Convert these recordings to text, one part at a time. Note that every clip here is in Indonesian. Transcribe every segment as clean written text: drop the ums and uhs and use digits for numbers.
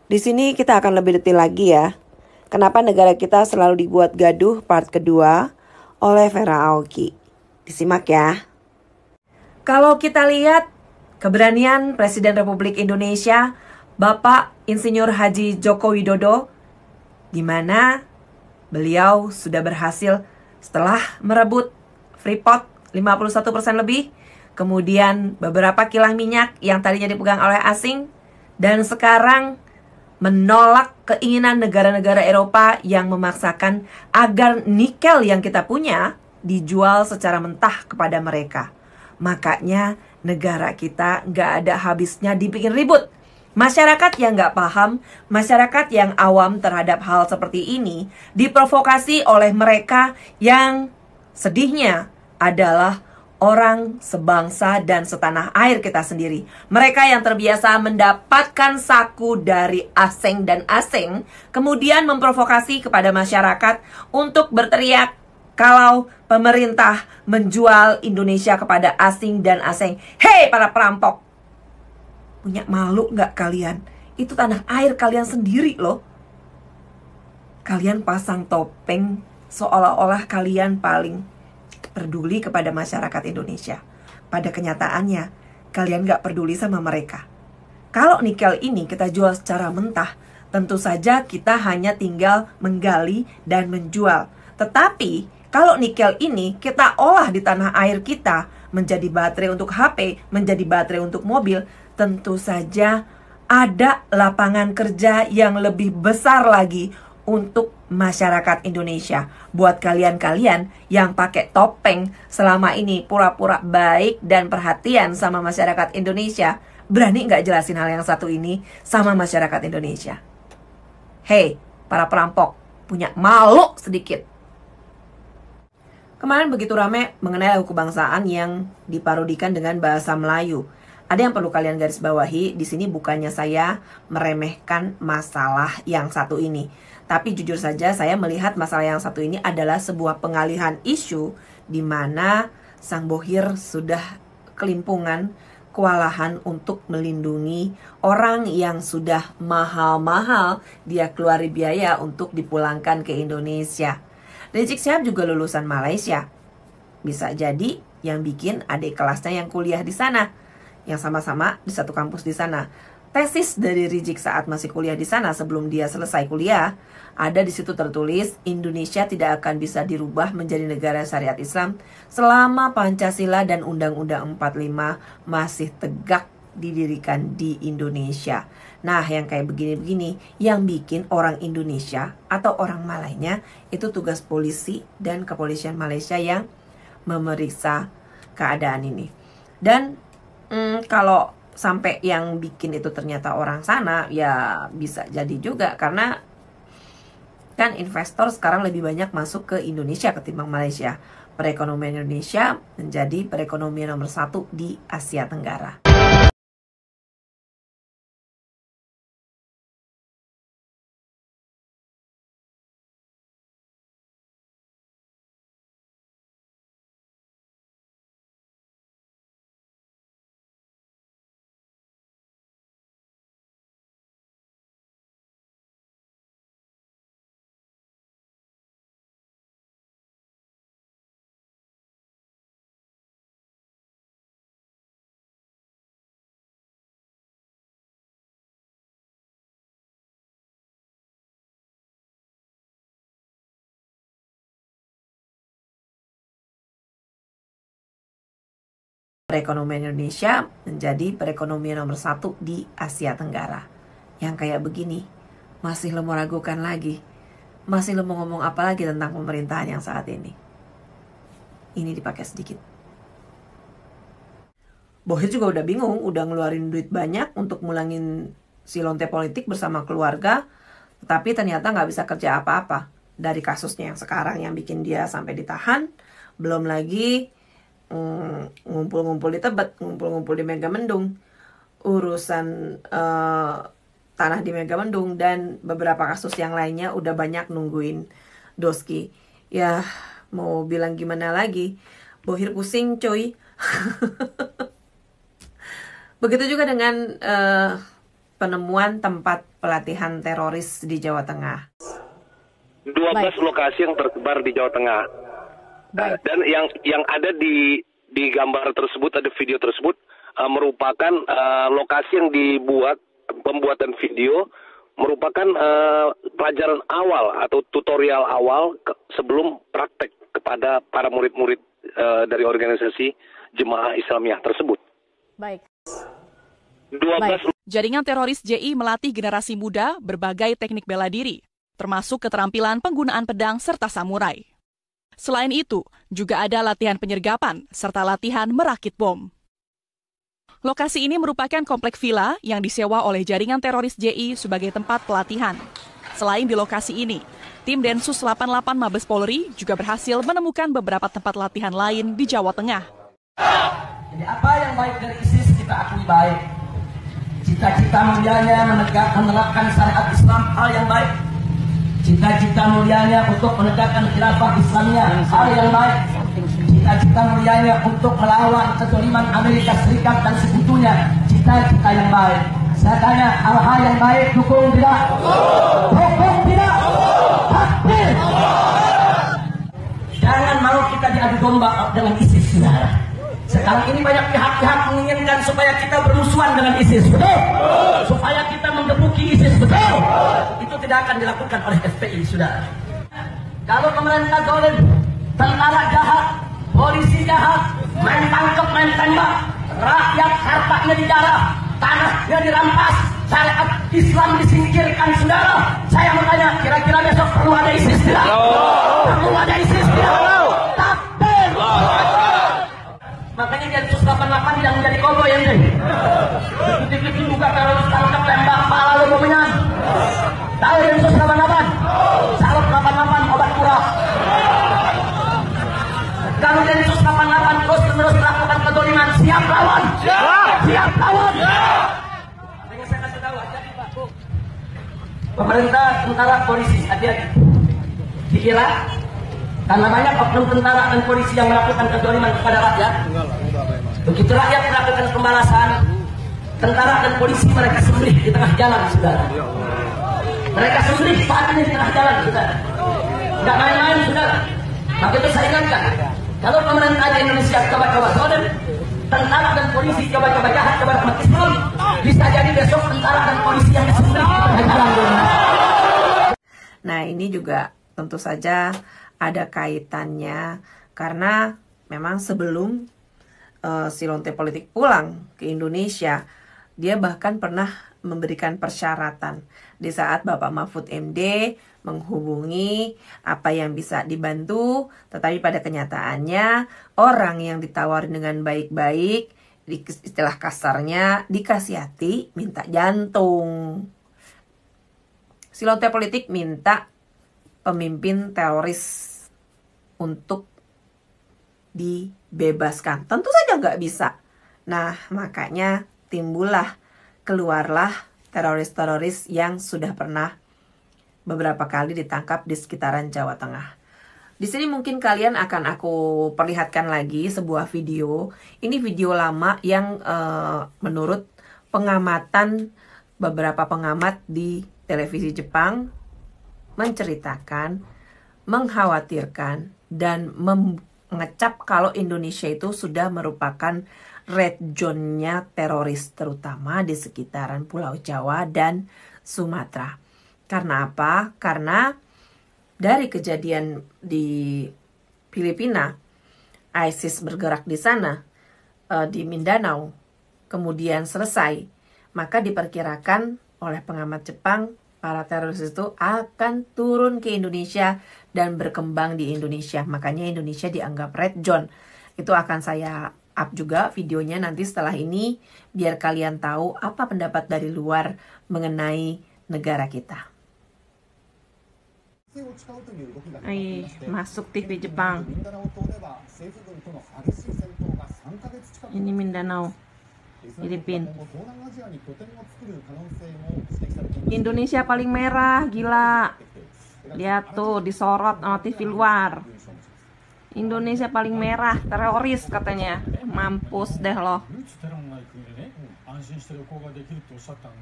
Di sini kita akan lebih detail lagi ya. Kenapa negara kita selalu dibuat gaduh part kedua oleh Vera Aoki. Disimak ya. Kalau kita lihat keberanian Presiden Republik Indonesia, Bapak Insinyur Haji Joko Widodo, di mana beliau sudah berhasil setelah merebut Freeport 51% lebih, kemudian beberapa kilang minyak yang tadinya dipegang oleh asing, dan sekarang menolak keinginan negara-negara Eropa yang memaksakan agar nikel yang kita punya dijual secara mentah kepada mereka. Makanya negara kita nggak ada habisnya dibikin ribut. Masyarakat yang nggak paham, masyarakat yang awam terhadap hal seperti ini diprovokasi oleh mereka yang sedihnya adalah orang sebangsa dan setanah air kita sendiri. Mereka yang terbiasa mendapatkan saku dari asing dan asing, kemudian memprovokasi kepada masyarakat untuk berteriak kalau pemerintah menjual Indonesia kepada asing dan asing. Hei para perampok! Punya malu nggak kalian? Itu tanah air kalian sendiri loh. Kalian pasang topeng seolah-olah kalian paling peduli kepada masyarakat Indonesia. Pada kenyataannya, kalian gak peduli sama mereka. Kalau nikel ini kita jual secara mentah, tentu saja kita hanya tinggal menggali dan menjual. Tetapi, kalau nikel ini kita olah di tanah air kita, menjadi baterai untuk HP, menjadi baterai untuk mobil, tentu saja ada lapangan kerja yang lebih besar lagi untuk masyarakat Indonesia. Buat kalian-kalian yang pakai topeng selama ini pura-pura baik dan perhatian sama masyarakat Indonesia, berani nggak jelasin hal yang satu ini sama masyarakat Indonesia? Hei, para perampok, punya malu sedikit. Kemarin begitu rame mengenai lagu kebangsaan yang diparodikan dengan bahasa Melayu. Ada yang perlu kalian garis bawahi, di sini bukannya saya meremehkan masalah yang satu ini. Tapi jujur saja saya melihat masalah yang satu ini adalah sebuah pengalihan isu di mana Sang Bohir sudah kelimpungan, kewalahan untuk melindungi orang yang sudah mahal-mahal dia keluari biaya untuk dipulangkan ke Indonesia. Rizik Syihab juga lulusan Malaysia. Bisa jadi yang bikin adik kelasnya yang kuliah di sana, yang sama-sama di satu kampus di sana. Tesis dari Rizik saat masih kuliah di sana sebelum dia selesai kuliah, ada di situ tertulis Indonesia tidak akan bisa dirubah menjadi negara syariat Islam selama Pancasila dan Undang-Undang 45 masih tegak didirikan di Indonesia. Nah, yang kayak begini-begini yang bikin orang Indonesia atau orang Malaynya itu tugas polisi dan kepolisian Malaysia yang memeriksa keadaan ini. Dan kalau sampai yang bikin itu ternyata orang sana, ya bisa jadi juga karena kan investor sekarang lebih banyak masuk ke Indonesia ketimbang Malaysia. Perekonomian Indonesia menjadi perekonomian nomor 1 di Asia Tenggara. Perekonomian Indonesia menjadi perekonomian nomor 1 di Asia Tenggara. Yang kayak begini, masih lo mau ragukan lagi? Masih lo mau ngomong apa lagi tentang pemerintahan yang saat ini? Ini dipakai sedikit. Bohir juga udah bingung, udah ngeluarin duit banyak untuk mulangin si lonte politik bersama keluarga, tapi ternyata nggak bisa kerja apa-apa dari kasusnya yang sekarang yang bikin dia sampai ditahan. Belum lagi ngumpul-ngumpul di Tebet, ngumpul-ngumpul di Megamendung, urusan tanah di Megamendung, dan beberapa kasus yang lainnya udah banyak nungguin Doski. Ya mau bilang gimana lagi, Bohir pusing coy. Begitu juga dengan penemuan tempat pelatihan teroris di Jawa Tengah. 12 lokasi yang tersebar di Jawa Tengah. Dan yang ada di gambar tersebut, ada video tersebut, merupakan lokasi yang dibuat, pembuatan video merupakan pelajaran awal atau tutorial awal sebelum praktek kepada para murid-murid dari organisasi Jemaah Islamiyah tersebut. Baik. 12. Jaringan teroris JI melatih generasi muda berbagai teknik bela diri, termasuk keterampilan penggunaan pedang serta samurai. Selain itu, juga ada latihan penyergapan serta latihan merakit bom. Lokasi ini merupakan komplek villa yang disewa oleh jaringan teroris JI sebagai tempat pelatihan. Selain di lokasi ini, tim Densus 88 Mabes Polri juga berhasil menemukan beberapa tempat latihan lain di Jawa Tengah. Jadi apa yang baik dari ISIS kita akui baik. Cita-cita mulianya menerapkan syariat Islam hal yang baik. Cita-cita mulianya untuk menegakkan khilafah Islamnya hal yang baik. Cita-cita mulianya untuk melawan kezaliman Amerika Serikat dan sekutunya cita-cita yang baik. Saya tanya, hal-hal yang baik dukung tidak? Dukung tidak? Takbir! Jangan mau kita diadu domba dengan ISIS, saudara. Sekarang ini banyak pihak-pihak menginginkan supaya kita bermusuhan dengan ISIS, betul? Supaya kita menggebuki ISIS, betul? Itu tidak akan dilakukan oleh FPI, saudara. Kalau pemerintah zalim, tentara jahat, polisi jahat, main tangkap, main tembak, rakyat hartanya dijarah, tanahnya dirampas, syariat Islam disingkirkan, saudara. Saya mau tanya, kira-kira besok perlu ada ISIS tidak? Perlu ada ISIS tidak? Takbir! Makanya Densus 88 yang menjadi koboi yang ini. Begitu juga kalau tangkap tembak pala lu pemenang. Tahu Densus 88? Salep 88 obat murah. Kalau Densus 88 terus melakukan kezaliman, siap lawan. Siap lawan. Makanya saya kasih tahu, hati-hati Pak. Pemerintah, tentara, polisi, hati-hati. Di Irak, karena banyak oknum tentara dan polisi yang melakukan kezaliman kepada rakyat. Begitu rakyat melakukan pembalasan, tentara dan polisi mereka sembelih di tengah jalan, saudara. Mereka sembelih saat ini di tengah jalan, saudara. Tidak main-main, saudara. Maka itu saya ingatkan, kalau pemerintah di Indonesia coba-coba zalim, tentara dan polisi coba-coba jahat kepada umat Islam, bisa jadi besok tentara dan polisi yang disembelih di tengah jalan. Nah, ini juga tentu saja ada kaitannya karena memang sebelum Silonte Politik pulang ke Indonesia, dia bahkan pernah memberikan persyaratan di saat Bapak Mahfud MD menghubungi apa yang bisa dibantu, tetapi pada kenyataannya orang yang ditawarin dengan baik-baik, istilah kasarnya dikasih hati, minta jantung. Silonte Politik minta pemimpin teroris untuk dibebaskan. Tentu saja nggak bisa. Nah, makanya keluarlah teroris-teroris yang sudah pernah beberapa kali ditangkap di sekitaran Jawa Tengah. Di sini mungkin kalian akan aku perlihatkan lagi sebuah video. Ini video lama yang menurut pengamatan beberapa pengamat di televisi Jepang menceritakan, mengkhawatirkan, dan mengecap kalau Indonesia itu sudah merupakan red zone-nya teroris, terutama di sekitaran Pulau Jawa dan Sumatera. Karena apa? Karena dari kejadian di Filipina, ISIS bergerak di sana, di Mindanao, kemudian selesai, maka diperkirakan oleh pengamat Jepang, para teroris itu akan turun ke Indonesia dan berkembang di Indonesia. Makanya Indonesia dianggap red zone. Itu akan saya up juga videonya nanti setelah ini, biar kalian tahu apa pendapat dari luar mengenai negara kita. Masuk TV Jepang. Ini Mindanao, Filipina. Indonesia paling merah, gila. Lihat tuh, disorot sama TV luar. Indonesia paling merah, teroris katanya. Mampus deh loh.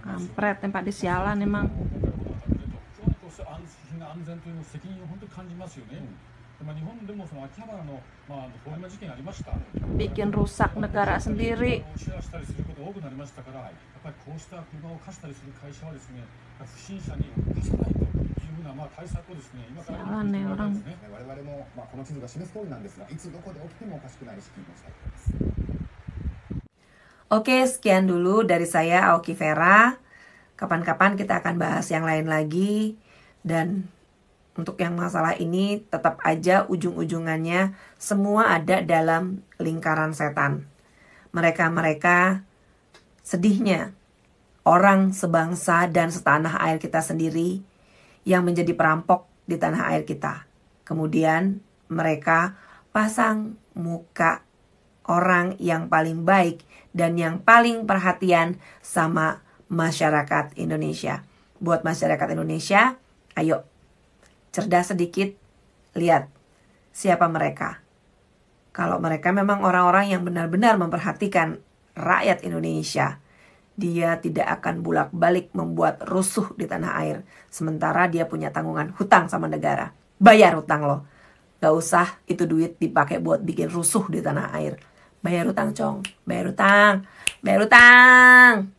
Kampret, tempat disialan emang. Bikin rusak negara sendiri. Sialan nih orang. Oke, sekian dulu dari saya, Aoki Vera. Kapan-kapan kita akan bahas yang lain lagi. Dan untuk yang masalah ini tetap aja ujung-ujungannya semua ada dalam lingkaran setan. Mereka-mereka sedihnya orang sebangsa dan setanah air kita sendiri yang menjadi perampok di tanah air kita. Kemudian mereka pasang muka orang yang paling baik dan yang paling perhatian sama masyarakat Indonesia. Buat masyarakat Indonesia, ayo cerdas sedikit, lihat siapa mereka. Kalau mereka memang orang-orang yang benar-benar memperhatikan rakyat Indonesia, dia tidak akan bolak-balik membuat rusuh di tanah air. Sementara dia punya tanggungan hutang sama negara. Bayar hutang lo. Gak usah itu duit dipakai buat bikin rusuh di tanah air. Bayar hutang, Cong. Bayar hutang. Bayar hutang.